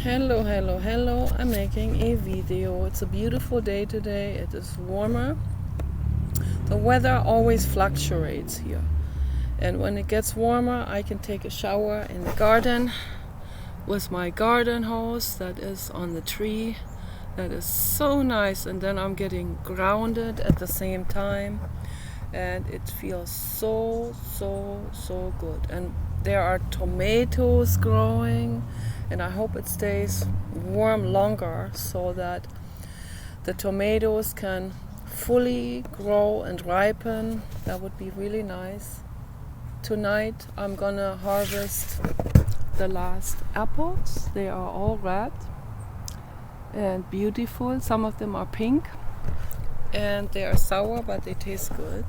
Hello, hello, hello. I'm making a video. It's a beautiful day today. It is warmer. The weather always fluctuates here. And when it gets warmer, I can take a shower in the garden with my garden hose that is on the tree. That is so nice. And then I'm getting grounded at the same time. And it feels so good. And there are tomatoes growing, and I hope it stays warm longer so that the tomatoes can fully grow and ripen. That would be really nice. Tonight I'm gonna harvest the last apples. They are all red and beautiful. Some of them are pink and they are sour, but they taste good.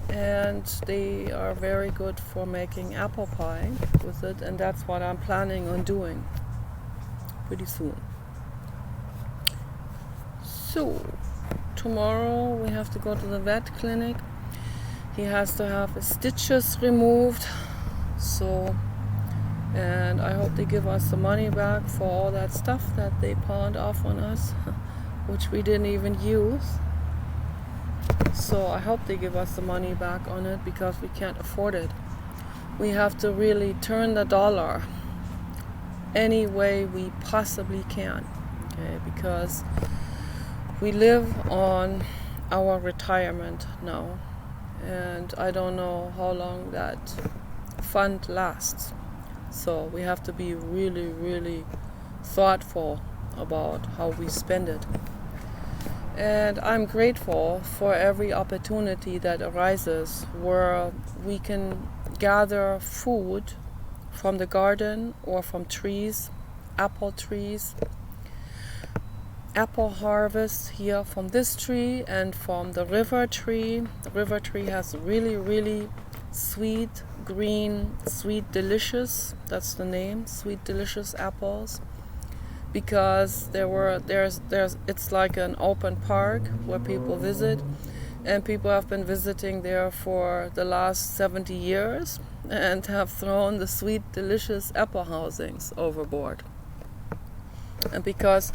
And they are very good for making apple pie with it, and that's what I'm planning on doing pretty soon. So tomorrow we have to go to the vet clinic. He has to have his stitches removed, and I hope they give us the money back for all that stuff that they pawned off on us which we didn't even use. So I hope they give us the money back on it because we can't afford it. We have to really turn the dollar any way we possibly can, okay? Because we live on our retirement now, and I don't know how long that fund lasts. So we have to be really thoughtful about how we spend it. And I'm grateful for every opportunity that arises where we can gather food from the garden or from trees, apple trees, apple harvest here from this tree and from the river tree. The river tree has really sweet, green, sweet delicious, that's the name, sweet delicious apples. Because it's like an open park where people visit, and people have been visiting there for the last 70 years and have thrown the sweet delicious apple housings overboard. And because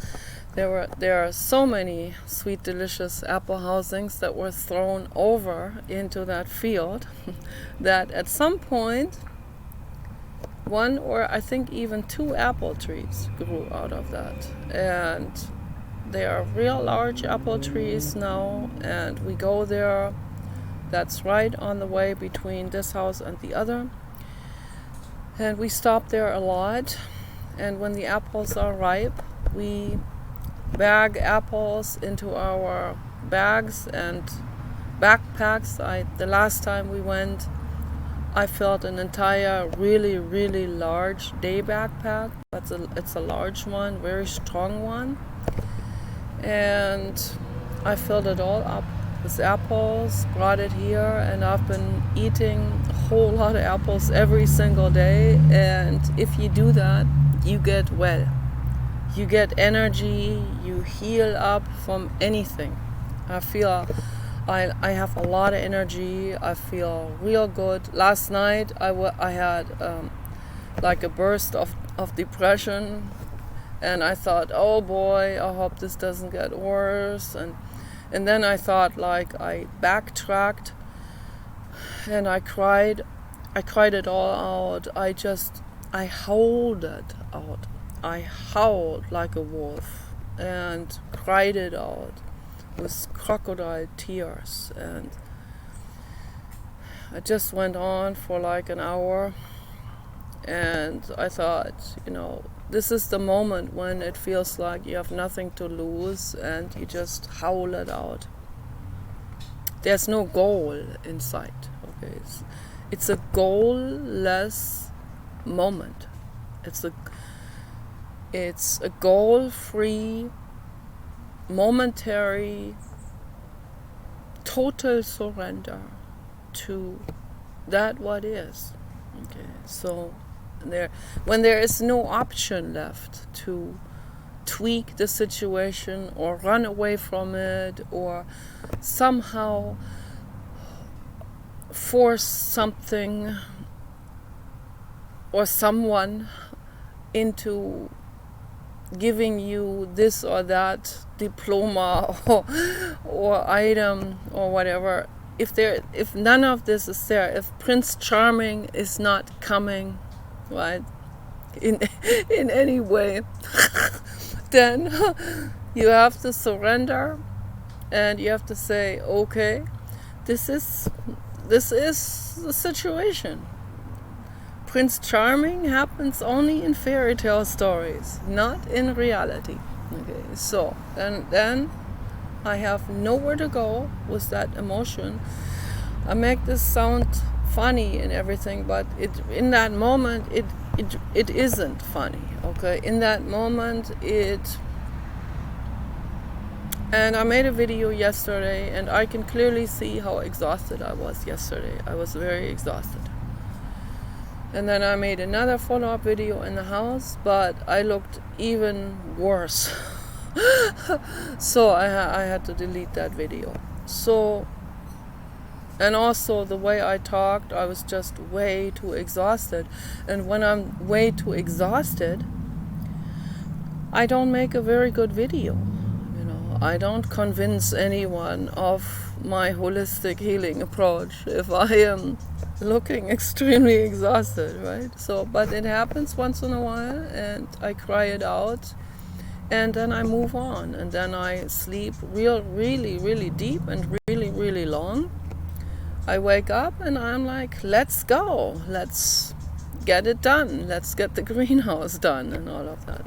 there are so many sweet delicious apple housings that were thrown over into that field that at some point one or I think even two apple trees grew out of that. And they are real large apple trees now, and we go there. That's right on the way between this house and the other. And we stop there a lot. And when the apples are ripe, we bag apples into our bags and backpacks. The last time we went, I filled an entire really large day backpack. It's a large one, very strong one. And I filled it all up with apples, brought it here, and I've been eating a whole lot of apples every single day. And if you do that, you get well. You get energy, you heal up from anything. I have a lot of energy. I feel real good. Last night I had like a burst of depression, and I thought, oh boy, I hope this doesn't get worse. And then I thought, like, I backtracked and I cried it all out. I howled it out. I howled like a wolf and cried it out with crocodile tears, and it just went on for like an hour. And I thought, this is the moment when it feels like you have nothing to lose and you just howl it out. There's no goal in sight, okay? It's a goal-less moment. It's a goal-free, momentary, total surrender to that what is. Okay, so when there is no option left to tweak the situation or run away from it or somehow force something or someone into giving you this or that diploma or item or whatever. If none of this is there, if Prince Charming is not coming, right, in in any way, then you have to surrender, and you have to say, okay, this is the situation. Prince Charming happens only in fairy tale stories, not in reality. Okay, so then I have nowhere to go with that emotion. I make this sound funny and everything, but in that moment it isn't funny. Okay, in that moment and I made a video yesterday, and I can clearly see how exhausted I was yesterday. I was very exhausted. And then I made another follow-up video in the house, but I looked even worse. So I had to delete that video. So, and also the way I talked, I was just way too exhausted. And when I'm way too exhausted, I don't make a very good video. I don't convince anyone of my holistic healing approach if I am looking extremely exhausted, right? So, but it happens once in a while, and I cry it out, and then I move on, and then I sleep really, really deep and really, really long. I wake up and I'm like, let's go, let's get it done, let's get the greenhouse done and all of that.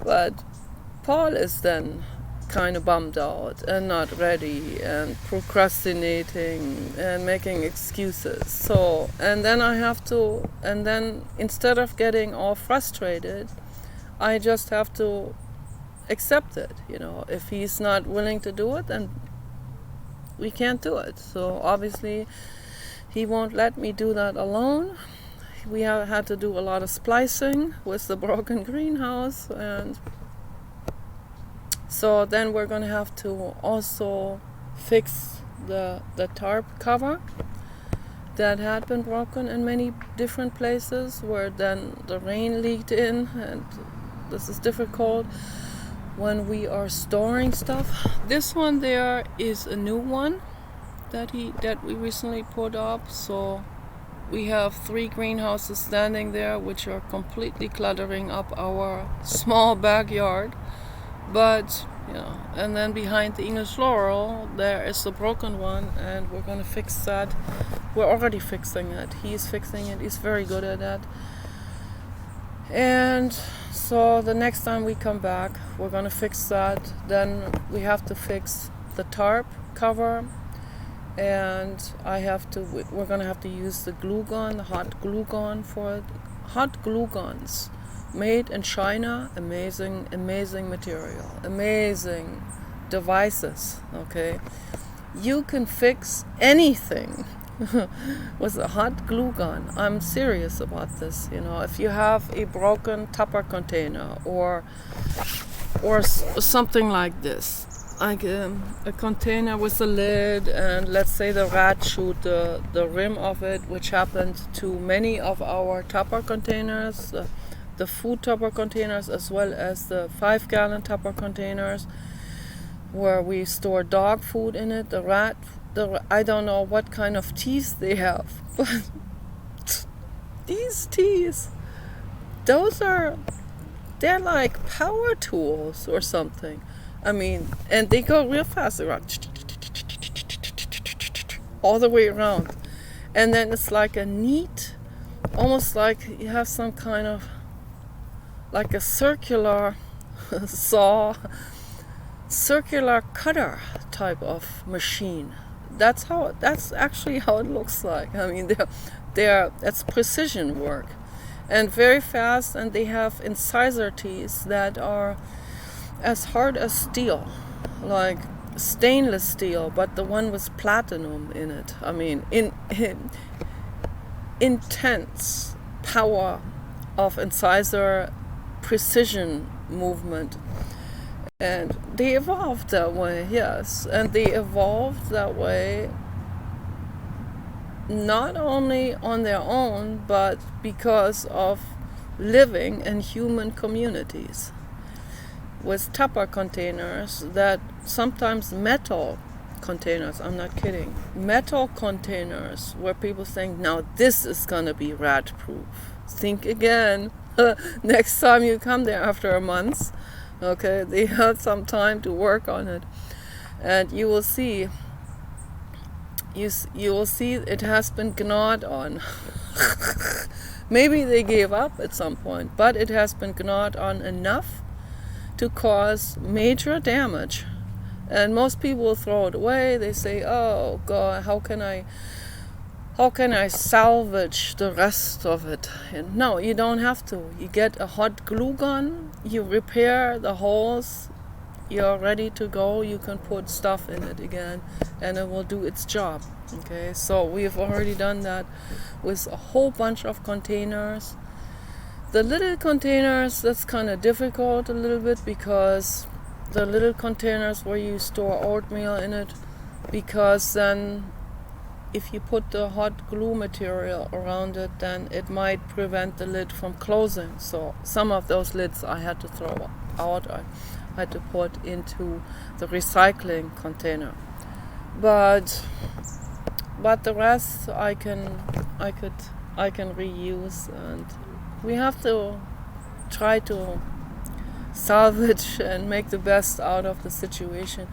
But Paul is then kind of bummed out and not ready and procrastinating and making excuses. So, and then instead of getting all frustrated, I just have to accept it. If he's not willing to do it, then we can't do it. So obviously he won't let me do that alone. We have had to do a lot of splicing with the broken greenhouse, and so then we're going to have to also fix the tarp cover that had been broken in many different places, where then the rain leaked in, and this is difficult when we are storing stuff. This one there is a new one that we recently put up. So we have 3 greenhouses standing there, which are completely cluttering up our small backyard. But, and then behind the English laurel, there is a broken one, and we're going to fix that. We're already fixing it. He's fixing it. He's very good at that. And so the next time we come back, we're going to fix that. Then we have to fix the tarp cover, and we're going to have to use the glue gun, the hot glue gun for it. Hot glue guns. Made in China, amazing material, amazing devices, okay? You can fix anything with a hot glue gun. I'm serious about this, if you have a broken Tupper container or something like this, like a container with a lid, and let's say the rat chewed the rim of it, which happened to many of our Tupper containers, the food Tupper containers, as well as the 5-gallon Tupper containers where we store dog food in it. The rat, I don't know what kind of teeth they have, but these teeth, they're like power tools or something. I mean, and they go real fast. They're all the way around. And then it's like a neat, almost like you have some kind of like a circular saw, circular cutter type of machine. That's actually how it looks like. I mean, that's precision work, and very fast. And they have incisor teeth that are as hard as steel, like stainless steel, but the one with platinum in it. I mean, in intense power of incisor precision movement. And they evolved that way, yes. And they evolved that way not only on their own, but because of living in human communities. with Tupper containers that sometimes metal containers, I'm not kidding, metal containers where people think, now this is gonna be rat proof. Think again. Next time you come there after a month, okay, they had some time to work on it, and you will see it has been gnawed on. Maybe they gave up at some point, but it has been gnawed on enough to cause major damage. And most people throw it away. They say, oh God, how can I salvage the rest of it? And no, you don't have to. You get a hot glue gun, you repair the holes, you're ready to go. You can put stuff in it again and it will do its job. Okay, so we've already done that with a whole bunch of containers. The little containers, that's kind of difficult a little bit, because the little containers where you store oatmeal in it, because then if you put the hot glue material around it, then it might prevent the lid from closing. So some of those lids I had to throw out. I had to put into the recycling container. But the rest I can reuse, and we have to try to salvage and make the best out of the situation.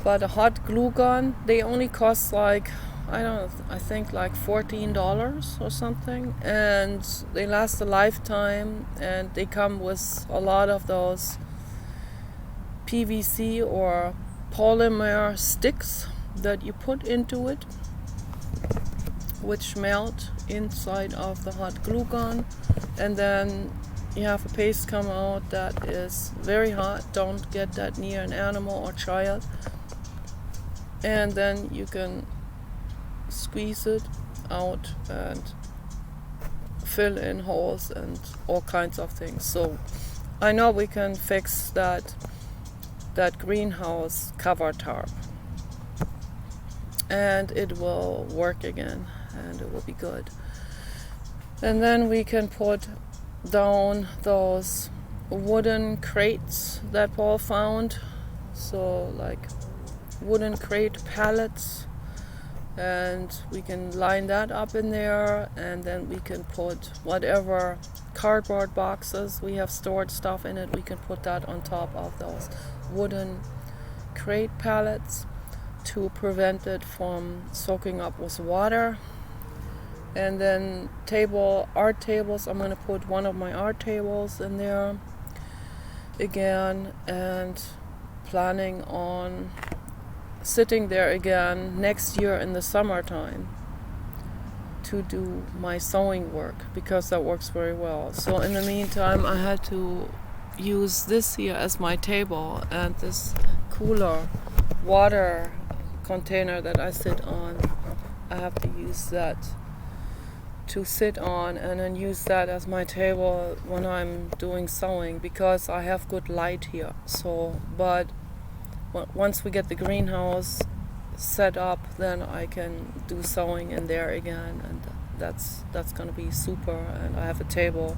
But a hot glue gun, they only cost like, I think like $14 or something, and they last a lifetime, and they come with a lot of those PVC or polymer sticks that you put into it, which melt inside of the hot glue gun, and then you have a paste come out that is very hot. Don't get that near an animal or child. And then you can squeeze it out and fill in holes and all kinds of things. So I know we can fix that greenhouse cover tarp, and it will work again, and it will be good. And then we can put down those wooden crates that Paul found, so like wooden crate pallets, and we can line that up in there, and then we can put whatever cardboard boxes we have stored stuff in it, we can put that on top of those wooden crate pallets to prevent it from soaking up with water. And then art tables, I'm going to put one of my art tables in there again, and planning on sitting there again next year in the summertime to do my sewing work, because that works very well. So in the meantime, I had to use this here as my table, and this cooler water container that I sit on, I have to use that to sit on, and then use that as my table when I'm doing sewing, because I have good light here. So, but once we get the greenhouse set up, then I can do sewing in there again, and that's gonna be super. And I have a table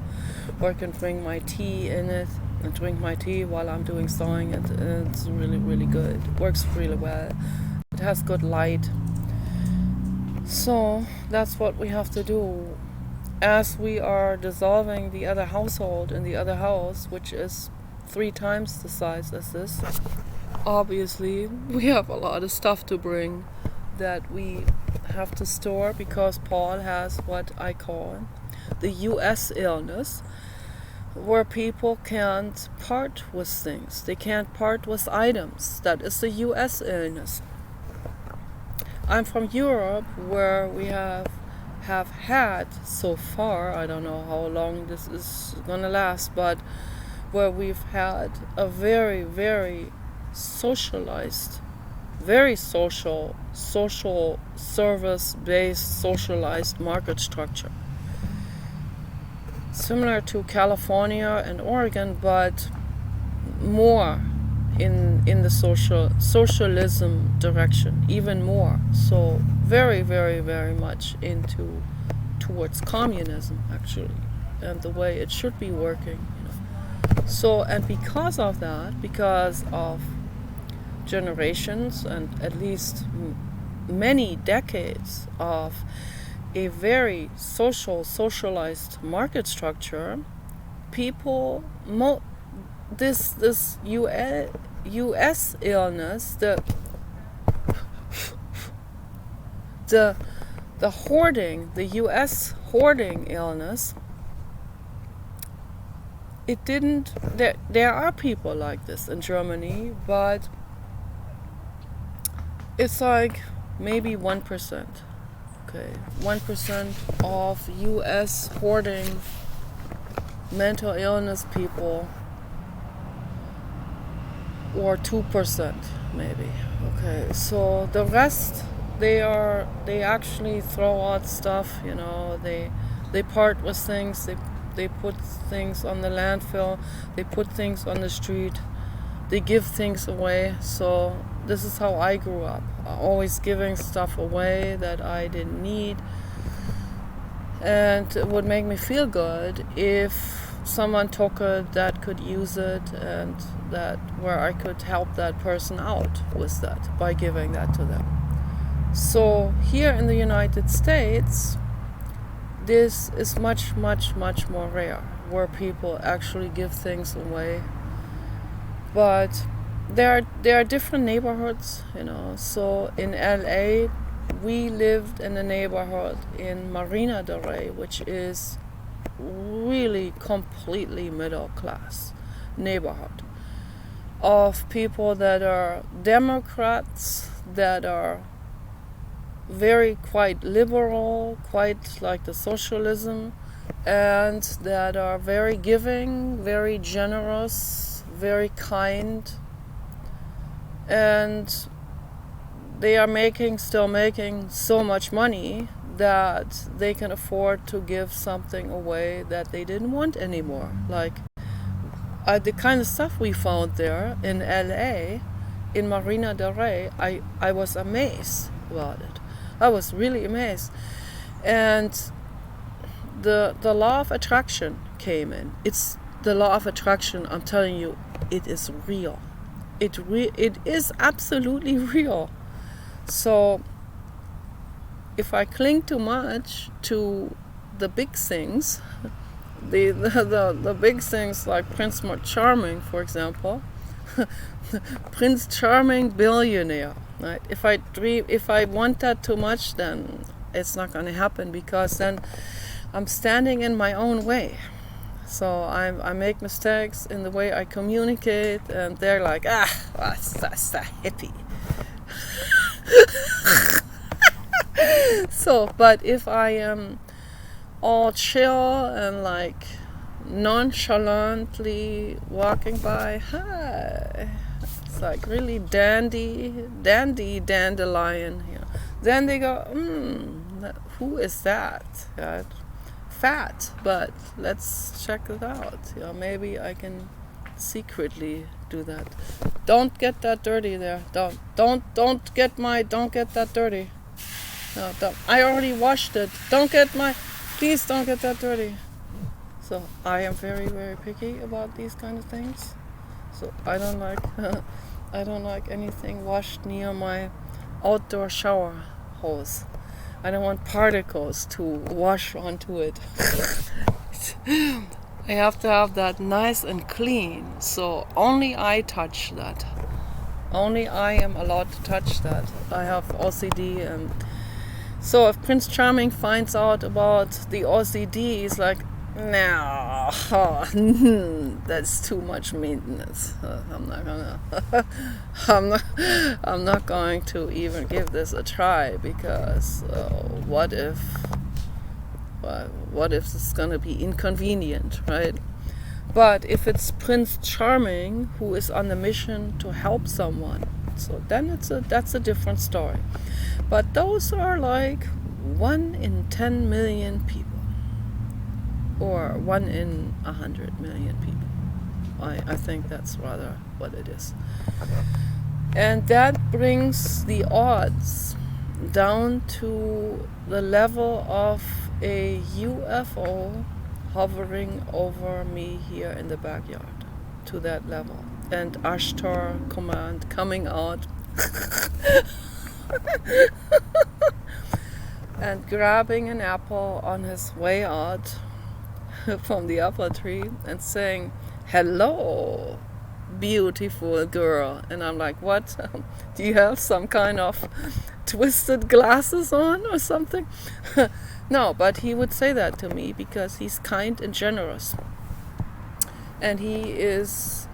where I can bring my tea in it and drink my tea while I'm doing sewing, and it's really, really good. It works really well. It has good light. So that's what we have to do. As we are dissolving the other household in the other house, which is 3 times the size as this, obviously we have a lot of stuff to bring that we have to store, because Paul has what I call the US illness, where people can't part with things. They can't part with items. That is the US illness. I'm from Europe, where we have had so far, I don't know how long this is gonna last, but where we've had a very, very socialized, very social service-based socialized market structure. Similar to California and Oregon, but more in the socialism direction, even more. So very, very, very much towards communism, actually, and the way it should be working. So, and because of that, because of generations and at least many decades of a very socialized market structure, people, this U.S. illness, the hoarding, the U.S. hoarding illness, it didn't. There are people like this in Germany, but it's like maybe 1%. Okay, 1% of U.S. hoarding mental illness people, or 2% maybe. Okay, so the rest, they actually throw out stuff. You know, they part with things. They put things on the landfill. They put things on the street. They give things away. So this is how I grew up. Always giving stuff away that I didn't need. And it would make me feel good if someone took it that could use it, and that where I could help that person out with that by giving that to them. So here in the United States, this is much, much, much more rare, where people actually give things away. But there are different neighborhoods, you know. So in LA, we lived in a neighborhood in Marina del Rey, which is really completely middle class neighborhood of people that are Democrats, that are very quite liberal, quite like the socialism, and that are very giving, very generous, very kind, and they are still making so much money that they can afford to give something away that they didn't want anymore. Like the kind of stuff we found there in LA, in Marina del Rey, I was amazed about it. I was really amazed. And the law of attraction came in. It's the law of attraction, I'm telling you, it is real. It is absolutely real. So if I cling too much to the big things, the big things like Prince Charming, for example, Prince Charming billionaire, right? If I want that too much, then it's not going to happen, because then I'm standing in my own way. So I make mistakes in the way I communicate, and they're like, that's a hippie. So, but if I am all chill and like nonchalantly walking by, hi, it's like really dandelion here. Then they go, who is that? Right? Fat, but let's check it out. You know, maybe I can secretly do that. Don't get that dirty there. Don't get that dirty. No, don't. I already washed it. Please don't get that dirty. So I am very, very picky about these kind of things. So I don't like anything washed near my outdoor shower hose. I don't want particles to wash onto it. I have to have that nice and clean. So only I touch that. Only I am allowed to touch that. I have OCD, and so if Prince Charming finds out about the OCD, he's like, no, that's too much maintenance. I'm not going to even give this a try, because what if it's gonna be inconvenient, right? But if it's Prince Charming who is on the mission to help someone, so then that's a different story. But those are like 1 in 10 million people, or 1 in 100 million people. I think that's rather what it is. And that brings the odds down to the level of a UFO hovering over me here in the backyard. to that level. And Ashtar Command coming out and grabbing an apple on his way out from the apple tree and saying, "Hello, beautiful girl." And I'm like, what? Do you have some kind of twisted glasses on or something? No, but he would say that to me because he's kind and generous. And he's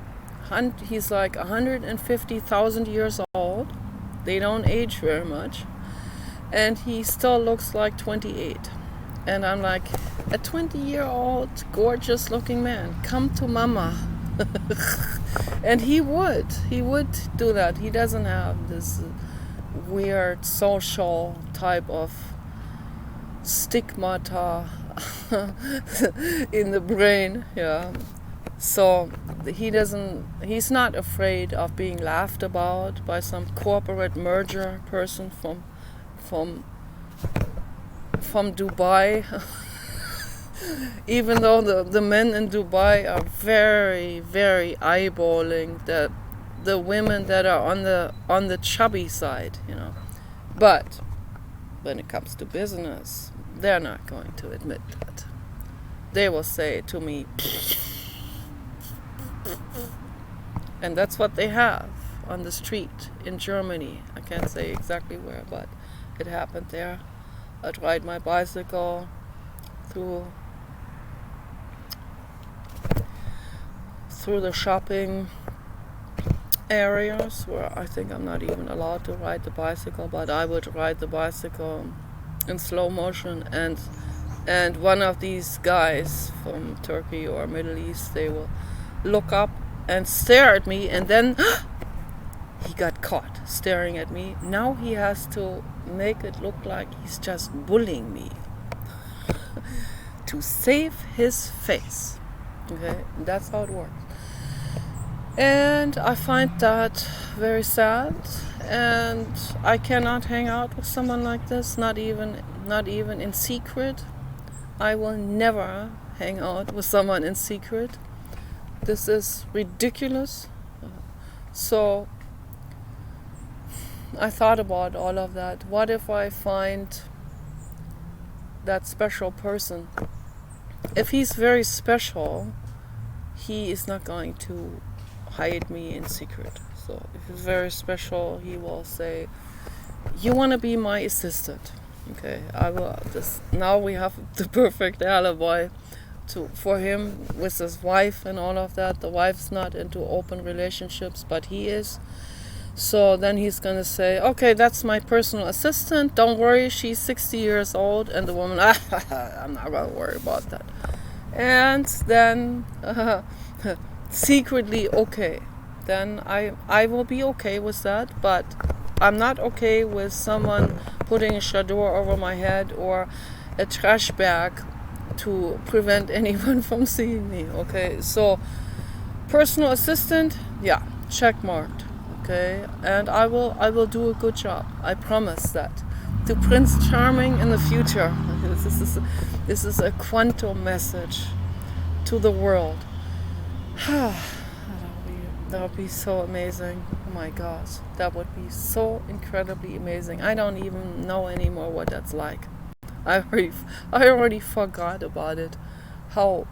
like 150,000 years old. They don't age very much. And he still looks like 28. And I'm like, a 20-year-old gorgeous looking man, come to mama. And he would do that. He doesn't have this weird social type of stigmata in the brain, yeah. So he's not afraid of being laughed about by some corporate merger person from Dubai. Even though the men in Dubai are very, very eyeballing the women that are on the chubby side, you know. But when it comes to business, they're not going to admit that. They will say to me, and that's what they have on the street in Germany. I can't say exactly where, but it happened there. I'd ride my bicycle through the shopping areas where I think I'm not even allowed to ride the bicycle, but I would ride the bicycle in slow motion, and one of these guys from Turkey or Middle East, they will look up and stare at me, and then he got caught staring at me. Now he has to make it look like he's just bullying me to save his face. Okay, that's how it works. And I find that very sad, and I cannot hang out with someone like this, not even in secret. I will never hang out with someone in secret. This is ridiculous. So I thought about all of that. What if I find that special person? If he's very special, he is not going to hide me in secret. So if he's very special, he will say, "You want to be my assistant?" Okay, I will. Now we have the perfect alibi for him with his wife and all of that. The wife's not into open relationships, but he is. So then he's gonna say, "Okay, that's my personal assistant. Don't worry, she's 60 years old." And the woman, "I'm not gonna worry about that." And then secretly, okay, then I will be okay with that, but I'm not okay with someone putting a chador over my head or a trash bag to prevent anyone from seeing me. Okay, so personal assistant, yeah, check marked. Okay, and I will do a good job. I promise that. To Prince Charming in the future. This is a quantum message to the world. That would be so amazing. Oh my gosh, that would be so incredibly amazing. I don't even know anymore what that's like. I already forgot about it. How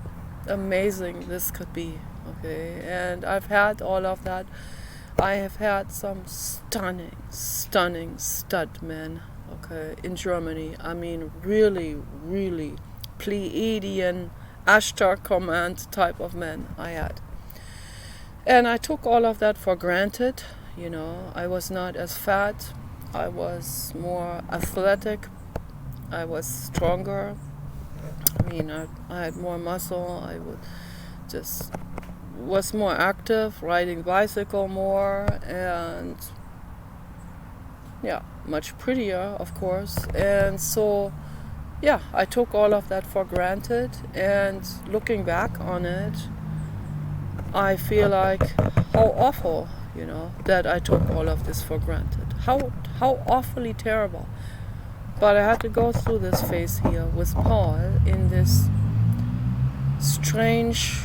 amazing this could be. Okay, and I've had all of that. I have had some stunning stud men. Okay, in Germany. I mean, really, really Pleiadian Ashtar Command type of men I had. And I took all of that for granted. You know, I was not as fat. I was more athletic. I was stronger. I mean, I had more muscle. I was more active, riding bicycle more, and yeah, much prettier, of course. And so, yeah, I took all of that for granted. And looking back on it, I feel like how awful, you know, that I took all of this for granted. How awfully terrible. But I had to go through this phase here with Paul in this strange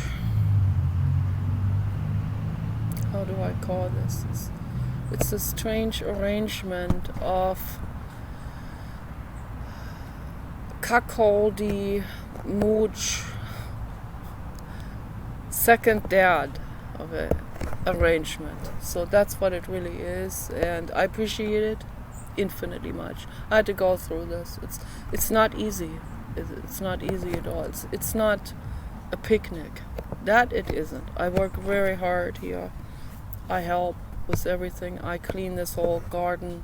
how do I call this? It's a strange arrangement of cuckoldy, mooch, second dad of a arrangement. So that's what it really is, and I appreciate it infinitely much. I had to go through this. It's not easy. It's not easy at all. It's not a picnic. That it isn't. I work very hard here. I help with everything. I clean this whole garden.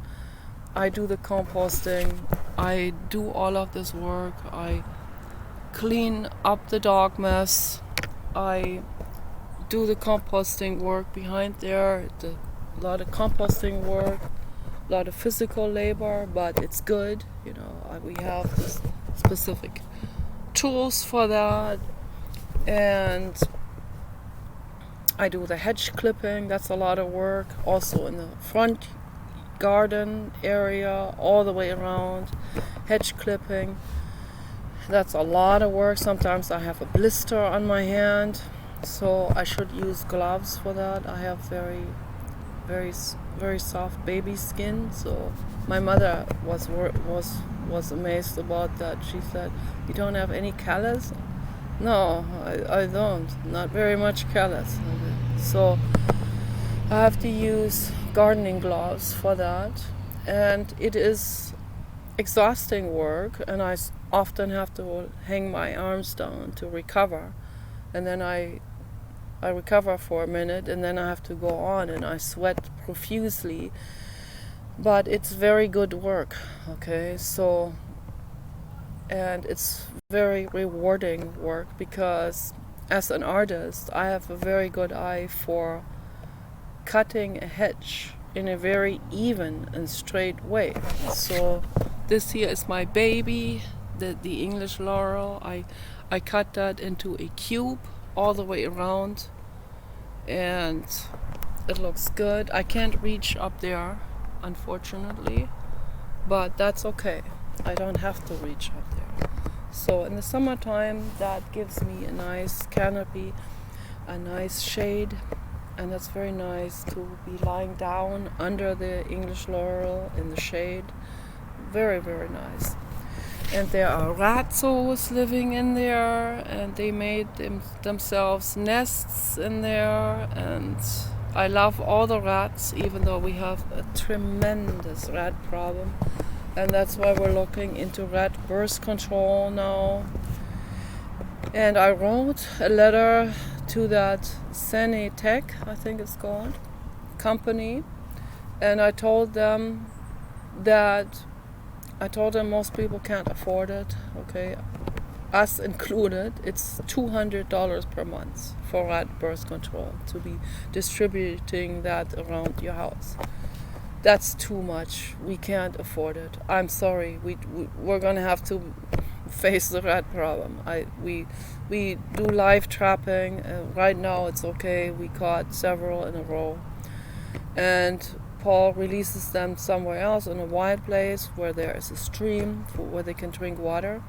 I do the composting. I do all of this work. I clean up the dog mess. I do the composting work behind there. A lot of composting work, a lot of physical labor, but it's good. You know, we have this specific tools for that. And I do the hedge clipping. That's a lot of work. Also in the front garden area, all the way around, hedge clipping. That's a lot of work. Sometimes I have a blister on my hand, so I should use gloves for that. I have very soft baby skin, so my mother was amazed about that. She said, "You don't have any callus?" No, I don't. Not very much callus. So I have to use gardening gloves for that, and it is exhausting work, and I often have to hang my arms down to recover, and then I recover for a minute, and then I have to go on, and I sweat profusely, but it's very good work, okay? So, and it's very rewarding work, because as an artist I have a very good eye for cutting a hedge in a very even and straight way. So this here is my baby, the English laurel. I cut that into a cube all the way around, and it looks good. I can't reach up there, unfortunately, but that's okay. I don't have to reach up there. So in the summertime, that gives me a nice canopy, a nice shade, and that's very nice to be lying down under the English laurel in the shade. Very, very nice. And there are ratzos living in there, and they made themselves nests in there, and I love all the rats, even though we have a tremendous rat problem, and that's why we're looking into rat birth control now. And I wrote a letter to that Sanitec, I think it's called, company, and I told them most people can't afford it, okay, us included. It's $200 per month for rat birth control, to be distributing that around your house. That's too much. We can't afford it. I'm sorry. We're gonna have to face the rat problem. We do live trapping. Right now it's okay. We caught several in a row, and Paul releases them somewhere else in a wild place where there is a stream where they can drink water.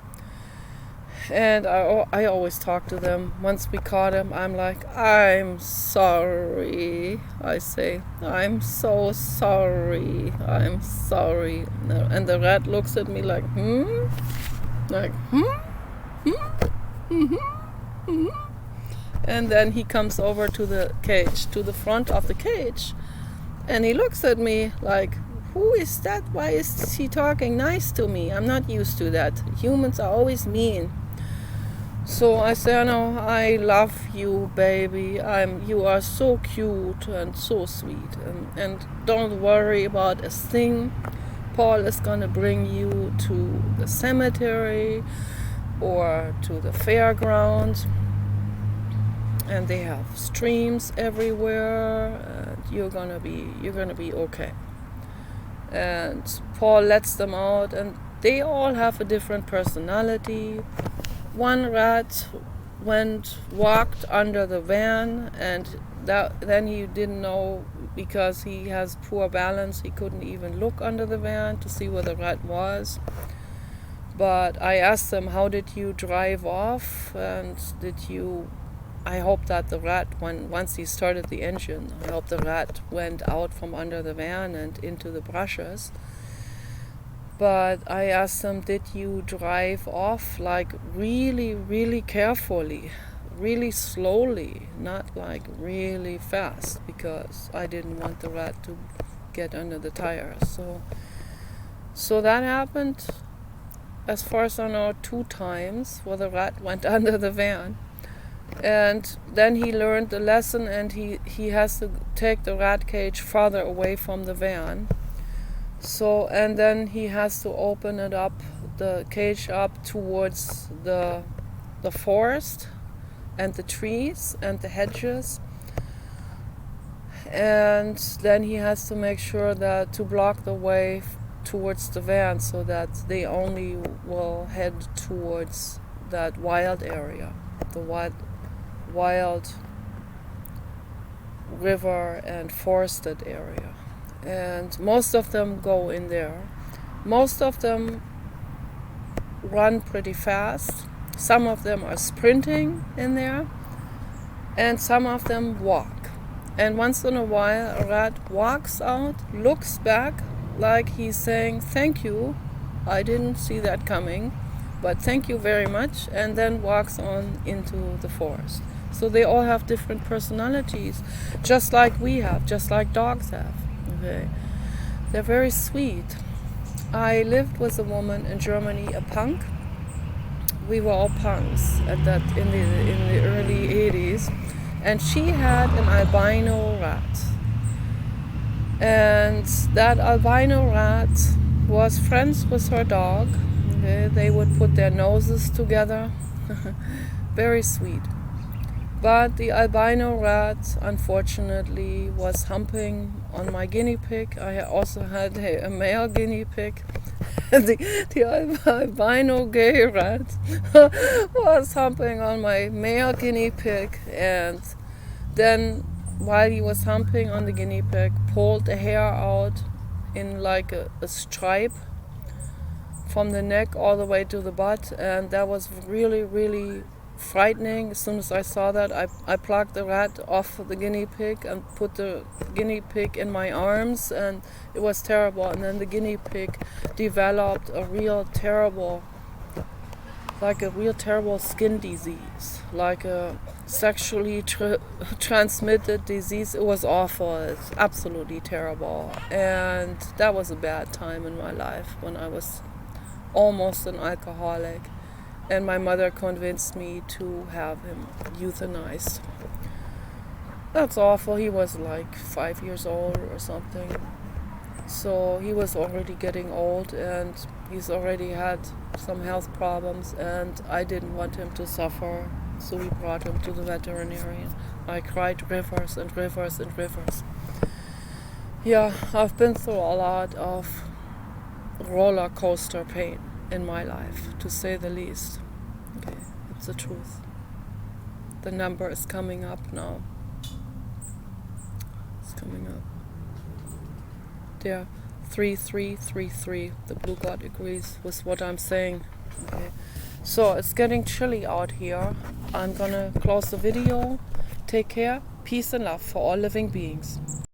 And I always talk to them. Once we caught him, I'm like, "I'm sorry." I say, "I'm so sorry. I'm sorry." And the rat looks at me like, Like, And then he comes over to the cage, to the front of the cage. And he looks at me like, "Who is that? Why is he talking nice to me? I'm not used to that. Humans are always mean." So I say, "No, I love you, baby. You are so cute and so sweet. And don't worry about a thing. Paul is gonna bring you to the cemetery or to the fairgrounds. And they have streams everywhere, and you're gonna be okay." And Paul lets them out, and they all have a different personality. One rat walked under the van, and then he didn't know, because he has poor balance, he couldn't even look under the van to see where the rat was. But I asked him, "How did you drive off? And I hope that the rat, once he started the engine, I hope the rat went out from under the van and into the brushes. But I asked him, did you drive off like really, really carefully, really slowly, not like really fast, because I didn't want the rat to get under the tires. So that happened, as far as I know, 2 times where the rat went under the van. And then he learned the lesson, and he has to take the rat cage farther away from the van. So, and then he has to open it up, the cage up towards the forest and the trees and the hedges. And then he has to make sure that to block the way towards the van, so that they only will head towards that wild area, the wild river and forested area. And most of them go in there. Most of them run pretty fast. Some of them are sprinting in there, and some of them walk. And once in a while, a rat walks out, looks back like he's saying, "Thank you, I didn't see that coming, but thank you very much," and then walks on into the forest. So they all have different personalities, just like we have, just like dogs have. Okay, they're very sweet. I lived with a woman in Germany, a punk. We were all punks at that in the early 80s, and she had an albino rat. And that albino rat was friends with her dog. Okay, they would put their noses together. Very sweet. But the albino rat, unfortunately, was humping on my guinea pig. I also had a male guinea pig. The albino gay rat was humping on my male guinea pig, and then while he was humping on the guinea pig, pulled the hair out in like a stripe from the neck all the way to the butt, and that was really, really frightening. As soon as I saw that, I plucked the rat off the guinea pig and put the guinea pig in my arms, and it was terrible. And then the guinea pig developed a real terrible skin disease, like a sexually transmitted disease. It was awful. It's absolutely terrible. And that was a bad time in my life, when I was almost an alcoholic. And my mother convinced me to have him euthanized. That's awful. He was like 5 years old or something. So he was already getting old, and he's already had some health problems, and I didn't want him to suffer. So we brought him to the veterinarian. I cried rivers and rivers and rivers. Yeah, I've been through a lot of roller coaster pain in my life, to say the least. Okay, it's the truth. The number is coming up now. It's coming up. There, 3333. The blue god agrees with what I'm saying. Okay. So it's getting chilly out here. I'm gonna close the video. Take care. Peace and love for all living beings.